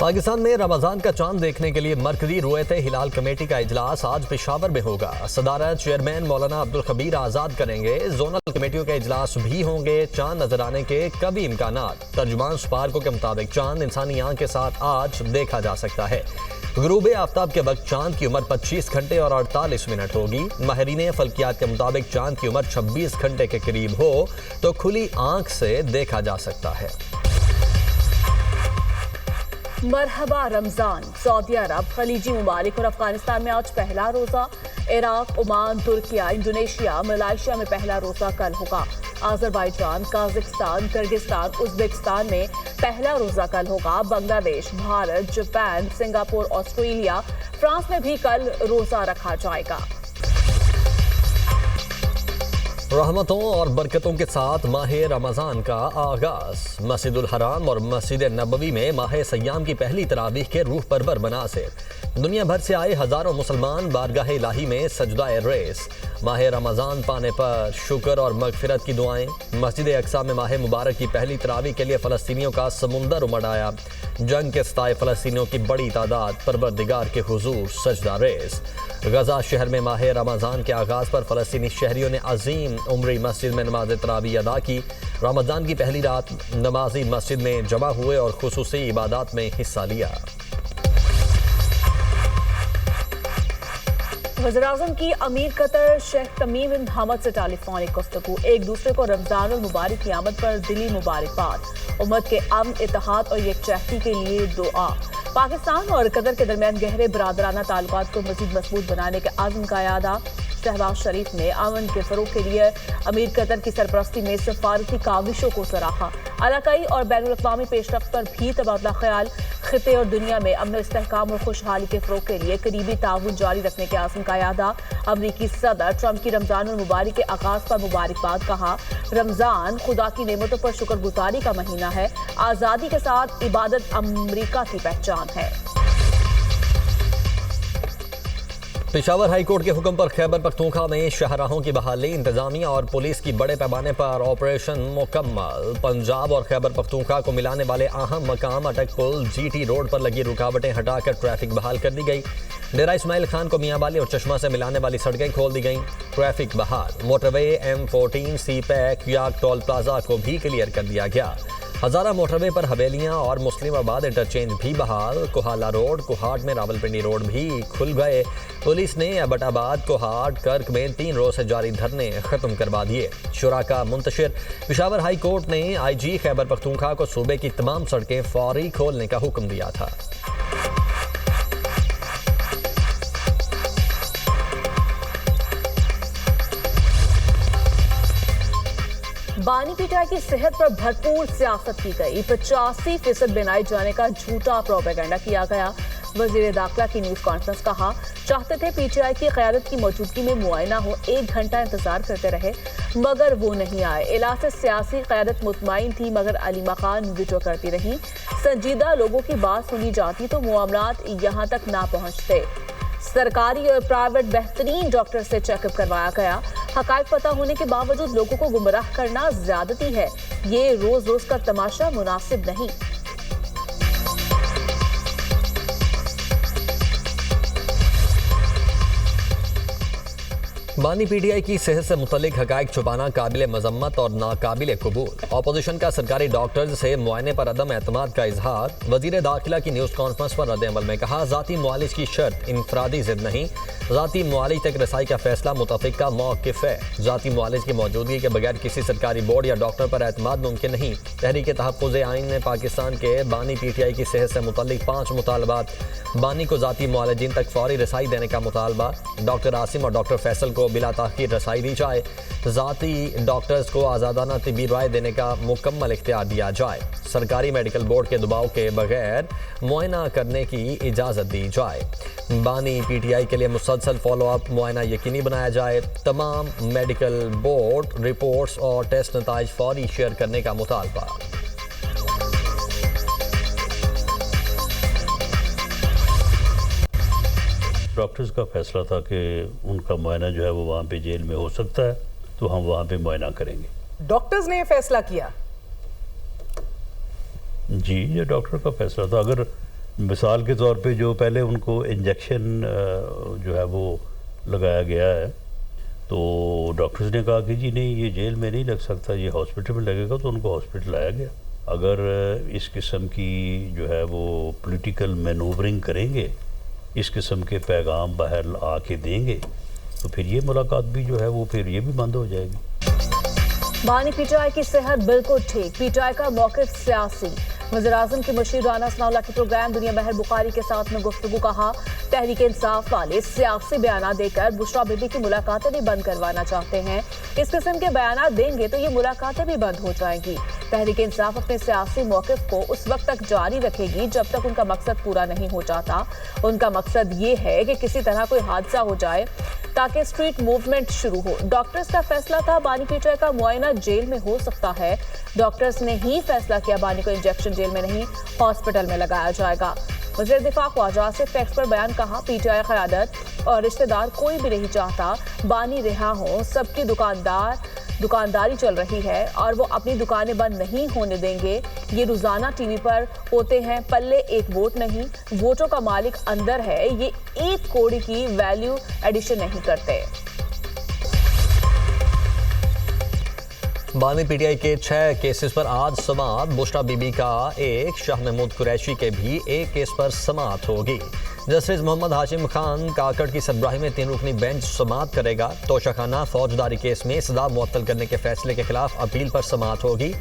पाकिस्तान में रमजान का चांद देखने के लिए मरकजी रुयत हिलाल कमेटी का इजलास आज पेशावर में होगा। सदारत चेयरमैन मौलाना अब्दुल खबीर आज़ाद करेंगे। जोनल कमेटियों के इजलास भी होंगे। चांद नजर आने के कभी इम्कानात। तर्जुमान स्पार्को के मुताबिक चांद इंसानी आंख के साथ आज देखा जा सकता है। गुरूब आफ्ताब के वक्त चांद की उम्र 25 घंटे और 48 मिनट होगी। माहिरीन फल्कियात के मुताबिक चांद की उम्र 26 घंटे के करीब हो तो खुली आंख से देखा जा सकता है। मरहबा रमजान। सऊदी अरब, खलीजी ममालिक और अफगानिस्तान में आज पहला रोजा। Iraq, Oman, Türkiye, Indonesia, Malaysia में पहला रोजा कल होगा। आजरबाईजान, काजाकिस्तान, किर्गिस्तान, उज्बेकिस्तान में पहला रोजा कल होगा। Bangladesh, Bharat, Japan, Singapore, Australia, France में भी कल रोजा रखा जाएगा। रहमतों और बरकतों के साथ माह रमज़ान का आगाज। मस्जिदुल हराम और मस्जिद नबवी में माह सयाम की पहली तरावीह के रूह परवर मनासिर। दुनिया भर से आए हजारों मुसलमान बारगाह इलाही में सजदाए रेस। माह रमज़ान पाने पर शुक्र और मगफिरत की दुआएं। मस्जिद अक्सा में माह मुबारक की पहली तरावीह के लिए फ़लस्तीनियों का समुंदर उमड़ आया। जंग के सताए फ़लस्तीनियों की बड़ी तादाद परवरदिगार के हुजूर सजदा रेस। गजा शहर में माह रमज़ान के आगाज़ पर फ़लस्तीनी शहरियों ने अजीम उम्री मस्जिद में नमाज तरावी अदा की। रमज़ान की पहली रात नमाजी मस्जिद में जमा हुए और खुसूसी इबादत में हिस्सा लिया। वज़ीर-ए-आज़म की अमीर कतर शेख तमीम बिन हमद से टेलीफोनिक गुफ्तगू। एक दूसरे को रमजान और मुबारक की आमद पर दिली मुबारकबाद। उम्मत के अमन, इत्तेहाद और यकजहती के लिए दुआ। पाकिस्तान और कतर के दरमियान गहरे बरादराना ताल्लुकात को मज़ीद मजबूत बनाने के आज़म का यादा। शहबाज शरीफ ने अमन के फरोग के लिए अमीर कतर की सरपरस्ती में सफारती काविशों को सराहा। इलाकाई और बैनुल-अक़वामी पेशरफ्त पर भी तबादला ख्याल। खिते और दुनिया में अमन, इस्तेहकाम और खुशहाली के फरोग के लिए करीबी ताउन जारी रखने के आज़म का यादा। अमरीकी सदर ट्रंप की रमजान और मुबारक के आगाज पर मुबारकबाद। कहा, रमजान खुदा की नेमतों पर शुक्रगुजारी का महीना है। आज़ादी के साथ इबादत अमरीका की पहचान है। पेशावर हाई कोर्ट के हुक्म पर खैबर पख्तूनख्वा में शाहराहों की बहाली। इंतजामिया और पुलिस की बड़े पैमाने पर ऑपरेशन मुकम्मल। पंजाब और खैबर पख्तूनख्वा को मिलाने वाले अहम मकाम अटक पुल GT रोड पर लगी रुकावटें हटाकर ट्रैफिक बहाल कर दी गई। डेरा इस्माइल खान को मियांवाली और चश्मा से मिलाने वाली सड़कें खोल दी गईं। ट्रैफिक बहाल। मोटरवे M14 C-पैक याक टोल प्लाजा को भी क्लियर कर दिया गया। हजारा मोटरवे पर हवेलियां और मुस्लिमाबाद इंटरचेंज भी बहाल। कोहाला रोड, कोहाट में रावलपिंडी रोड भी खुल गए। पुलिस ने अबटाबाद, कोहाट, कर्क में 3 रोज से जारी धरने खत्म करवा दिए। शुराका मुंतशिर। पेशावर हाई कोर्ट ने IG खैबर पख्तूनख्वा को सूबे की तमाम सड़कें फौरी खोलने का हुक्म दिया था। बानी पीटीआई की सेहत पर भरपूर सियासत की गई। 85% बनाए जाने का झूठा प्रोपेगेंडा किया गया। वजीर दाखिला की न्यूज कॉन्फ्रेंस। कहा, चाहते थे पीटीआई की क़यादत की मौजूदगी में मुआयना हो। 1 घंटा इंतजार करते रहे मगर वो नहीं आए। इलाज से सियासी क़यादत मुतमईन थी मगर अलीमा खान वीटो करती रही। संजीदा लोगों की बात सुनी जाती तो मामलात यहाँ तक ना पहुँचते। सरकारी और प्राइवेट बेहतरीन डॉक्टर से चेकअप करवाया गया। हकायक पता होने के बावजूद लोगों को गुमराह करना ज्यादती है। ये रोज रोज का तमाशा मुनासिब नहीं। बानी पीटीआई की सेहत से मुतल्लिक हकायक छुपाना काबिल मजम्मत और नाकाबिल कबूल। ऑपोजिशन का सरकारी डॉक्टर्स से मुआयने पर अदम एतमाद का इजहार। वजीर दाखिला की न्यूज कॉन्फ्रेंस पर रद्द-ए-अमल में कहा, जाती मुआलिज की शर्त इनफरादी जिद नहीं। जाती मुआलिज तक रसाई का फैसला मुतफिका मौक़िफ़ है। जाती मुआलिज की मौजूदगी के बगैर किसी सरकारी बोर्ड या डॉक्टर पर एतमाद मुमकिन नहीं। तहरीक तहफ़्फ़ुज़ आइन ने पाकिस्तान के बानी पीटीआई की सेहत से मुतल्लिक 5 मुतालबात। बानी को जाती मुआलिजीन तक फौरी रसाई देने का मुतालबा। डॉक्टर आसिम और डॉक्टर फैसल को बिला ताख़ीर रसाई दी जाए। ज़ाती डॉक्टर्स को आज़ादाना तिब्बी राय देने का मुकम्मल इख्तियार दिया जाए। सरकारी मेडिकल बोर्ड के दबाव के बगैर मुआयना करने की इजाज़त दी जाए। बानी पीटीआई के लिए मुसलसल फॉलोअप मुआयना यकीनी बनाया जाए। तमाम मेडिकल बोर्ड रिपोर्ट्स और टेस्ट नताइज फौरी शेयर करने का मुतालबा। डॉक्टर्स का फैसला था कि उनका मुआयना जो है वो वहाँ पे जेल में हो सकता है, तो हम वहाँ पे मुआयना करेंगे। डॉक्टर्स ने ये फैसला किया? जी, ये डॉक्टर का फैसला था। अगर मिसाल के तौर पे जो पहले उनको इंजेक्शन जो है वो लगाया गया है, तो डॉक्टर्स ने कहा कि जी नहीं, ये जेल में नहीं लग सकता, ये हॉस्पिटल में लगेगा, तो उनको हॉस्पिटल लाया गया। अगर इस किस्म की जो है वो पॉलिटिकल मैनूवरिंग करेंगे, इस किस्म के पैगाम बाहर आके देंगे, तो फिर ये मुलाकात भी जो है वो फिर ये भी बंद हो जाएगी। बानी पीटीआई की सेहत बिल्कुल ठीक, पीटीआई का मौक़िफ़ सियासी। वज़ीर-ए-आज़म के मुशीर राना सनाउल्लाह के प्रोग्राम दुनिया महर बुखारी के साथ में गुफ्तगू। कहा, तहरीक इंसाफ वाले सियासी बयान देकर बुशरा बीबी की मुलाकातें भी बंद करवाना चाहते हैं। इस किस्म के बयान देंगे तो ये मुलाकातें भी बंद हो जाएंगी। तहरीक इंसाफ अपने सियासी मौक़िफ़ को उस वक्त तक जारी रखेगी जब तक उनका मकसद पूरा नहीं हो जाता। उनका मकसद ये है कि किसी तरह कोई हादसा हो जाए ताकि स्ट्रीट मूवमेंट शुरू हो। डॉक्टर्स का फैसला था बानी पीटीआई का मुआयना जेल में हो सकता है। डॉक्टर्स ने ही फैसला किया बानी को इंजेक्शन जेल में नहीं हॉस्पिटल में लगाया जाएगा। वज़ीर दिफा ख्वाजा आसिफ टैक्स पर बयान। कहा, पीटीआई क़यादत और रिश्तेदार कोई भी नहीं चाहता बानी रिहा हो। सबकी दुकानदारी चल रही है और वो अपनी दुकानें बंद नहीं होने देंगे। ये रोजाना टीवी पर होते हैं, पल्ले एक वोट नहीं, वोटों का मालिक अंदर है। ये एक कौड़ी की वैल्यू एडिशन नहीं करते। बानी पीटीआई के 6 केसेस पर आज समाअत। बुशरा बीबी का एक, शाह महमूद कुरैशी के भी एक केस पर समाअत होगी। जस्टिस मोहम्मद हाशिम खान काकड़ की सरबराही में 3 रुकनी बेंच समाअत करेगा। तोशाखाना फौजदारी केस में सजा मुअत्तल करने के फैसले के खिलाफ अपील पर समाअत होगी।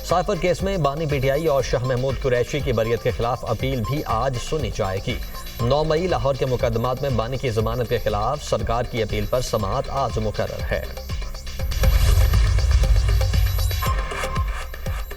साइफर केस में बानी पीटीआई और शाह महमूद कुरैशी की बरियत के खिलाफ अपील भी आज सुनी जाएगी। 9 मई लाहौर के मुकदमात में बानी की जमानत के खिलाफ सरकार की अपील पर समाअत आज मुकर्रर है।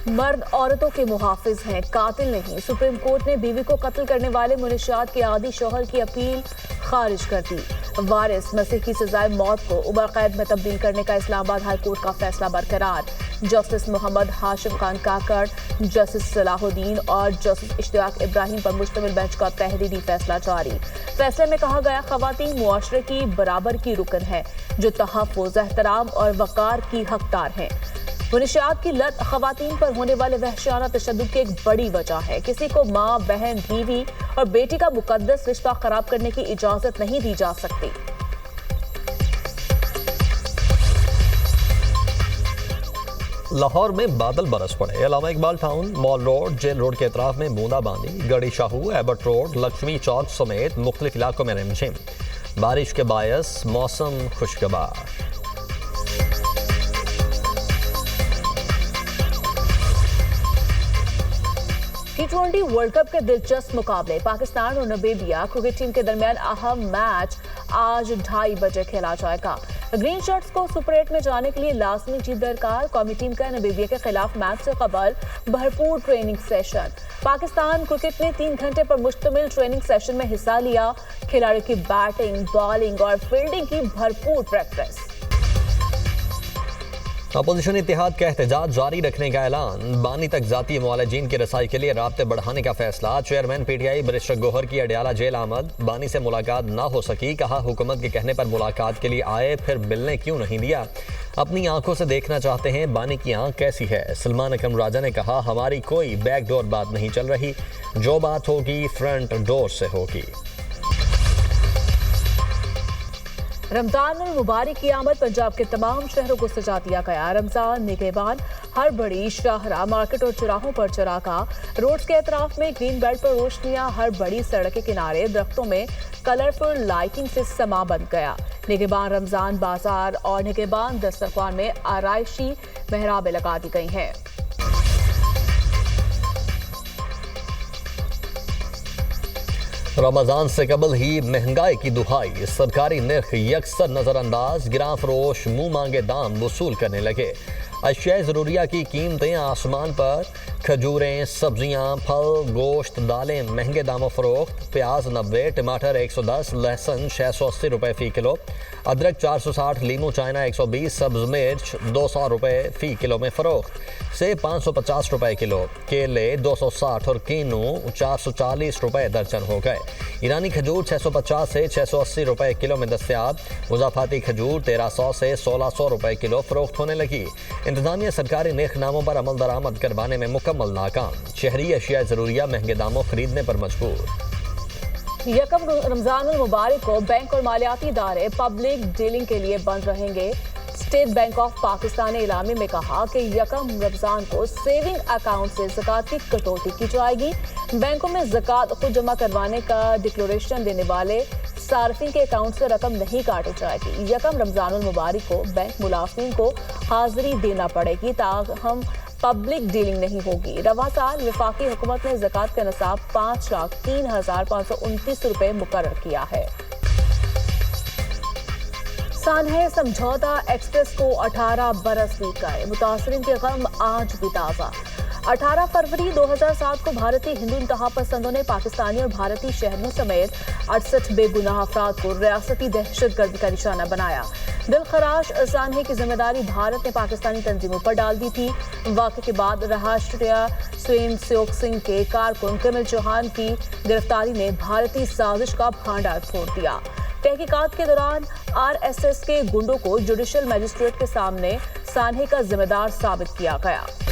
मर्द औरतों के मुहाफिज हैं, कातिल नहीं। सुप्रीम कोर्ट ने बीवी को कत्ल करने वाले मुनशियात के आदी शौहर की अपील खारिज कर दी। वारिस मसीह की सजाए मौत को उम्र कैद में तब्दील करने का इस्लामाबाद हाई कोर्ट का फैसला बरकरार। जस्टिस मोहम्मद हाशिम खान काकड़, जस्टिस सलाहुद्दीन और जस्टिस इश्तियाक इब्राहिम पर मुश्तमिल बेंच का तहरीरी फैसला जारी। फैसले में कहा गया, खवातीन मुआशरे की बराबर की रुकन है जो तहफ़्फ़ुज़, एहतराम और वक़ार की हकदार हैं। मुनशियात की लत खवातीन पर होने वाले वहशियाना तशद्दुद की एक बड़ी वजह है। किसी को माँ, बहन, बीवी और बेटी का मुकद्दस रिश्ता खराब करने की इजाजत नहीं दी जा सकती। लाहौर में बादल बरस पड़े। Allama Iqbal town, mall road, jail road के अतराफ में बूंदाबांदी। गढ़ी शाहू, एबर्ट रोड, लक्ष्मी चौक समेत मुख्तलिफ इलाकों में रिमझिम। बारिश के बायस मौसम खुशगवार। T20 वर्ल्ड कप के दिलचस्प मुकाबले। पाकिस्तान और नामीबिया क्रिकेट टीम के दरमियान अहम मैच आज 2:30 बजे खेला जाएगा। ग्रीन शर्ट्स को सुपर 8 में जाने के लिए लाजमी जीत दरकार। कौमी टीम का नामीबिया के खिलाफ मैच से कबल भरपूर ट्रेनिंग सेशन। पाकिस्तान क्रिकेट ने 3 घंटे पर मुश्तमिल ट्रेनिंग सेशन में हिस्सा लिया। खिलाड़ियों की बैटिंग, बॉलिंग और फील्डिंग की भरपूर प्रैक्टिस। अपोजिशन इत्तेहाद का एहतजाज जारी रखने का ऐलान। बानी तक जाती मुआलजीन की रसाई के लिए राब्ते बढ़ाने का फैसला। चेयरमैन पीटीआई बैरिस्टर गौहर की अडयाला जेल आमद। बानी से मुलाकात ना हो सकी, कहा हुकूमत के कहने पर मुलाकात के लिए आए, फिर मिलने क्यों नहीं दिया। अपनी आंखों से देखना चाहते हैं बानी की आंख कैसी है। सलमान अकरम राजा ने कहा, हमारी कोई बैकडोर बात नहीं चल रही, जो बात होगी फ्रंट डोर से होगी। रमजान मुबारक की आमद। पंजाब के तमाम शहरों को सजा दिया गया। रमजान निगहबान हर बड़ी शाहरा, मार्केट और चौराहों पर चरागा। रोड्स के अतराफ में ग्रीन बेल्ट पर रोशनियां। हर बड़ी सड़क के किनारे दरख्तों में कलरफुल लाइटिंग से समा बन गया। निगहबान रमजान बाजार और निगहबान दस्तरखान में आराइशी मेहराबें लगा दी गई हैं। रमजान से कबल ही महंगाई की दुहाई। सरकारी निर्ख यकसर नजरअंदाज। गिरां फरोश मुंह मांगे दाम वसूल करने लगे। अशिया ज़रूरिया की कीमतें आसमान पर। खजूरें, सब्जियां, फल, गोश्त, दालें महंगे दामों फरोख्त। प्याज 90, टमाटर 110, लहसुन 680 रुपये फ़ी किलो। अदरक 460, लीमू चाइना 120, सब्ज़ मिर्च 200 रुपये फ़ी किलो में फ़रोख्त। सेब 550 रुपये किलो। केले 260 और कीनू 440 रुपये दर्जन हो गए। ईरानी खजूर 650 से 680 रुपये किलो में दस्तयाब। मुज़ाफ़ाती खजूर 1300 से 1600 रुपये किलो फ़रोख्त होने लगी। इंतज़ामिया सरकारी नेकनामों पर अमल दरामद करवाने में मुकम्मल मुकम्मल नाकाम। शहरी अशिया ज़रूरिया महंगे दामों खरीदने पर मजबूर। यकम रमजानुल मुबारक को बैंक और मालियाती इदारे पब्लिक डीलिंग के लिए बंद रहेंगे। स्टेट बैंक ऑफ पाकिस्तान ने इलामे में कहा कि यकम रमजान को सेविंग अकाउंट से ज़कात की कटौती की जाएगी। बैंकों में ज़कात खुद जमा करवाने का डिक्लेरेशन देने वाले सार्फिन के अकाउंट से रकम नहीं काटी जाएगी। यकम रमजानुल मुबारक को बैंक मुलाजिमीन को हाजिरी देना पड़ेगी, ताहम पब्लिक डीलिंग नहीं होगी। रवा साल वफाकी हुकूमत ने ज़कात का निसाब 5,03,529 रुपये मुकर्रर किया है। सानहे समझौता एक्सप्रेस को 18 बरस बीत गए, मुतासरीन के गम आज भी ताज़ा। 18 फरवरी 2007 को भारतीय हिंदू इंतहा पसंदों ने पाकिस्तानी और भारतीय शहरों समेत 68 बेगुनाह अफराद को रियासती दहशतगर्दी का निशाना बनाया। दिलखराश सानहे की जिम्मेदारी भारत ने पाकिस्तानी तंजीमों पर डाल दी थी। वाक़े के बाद राष्ट्रीय स्वयं सेवक सिंह के कारकुन कमल चौहान की गिरफ्तारी ने भारतीय साजिश का भांडार फोड़ दिया। तहकीकात के दौरान RSS के गुंडों को जुडिशल मजिस्ट्रेट के सामने सानहे का जिम्मेदार साबित किया गया।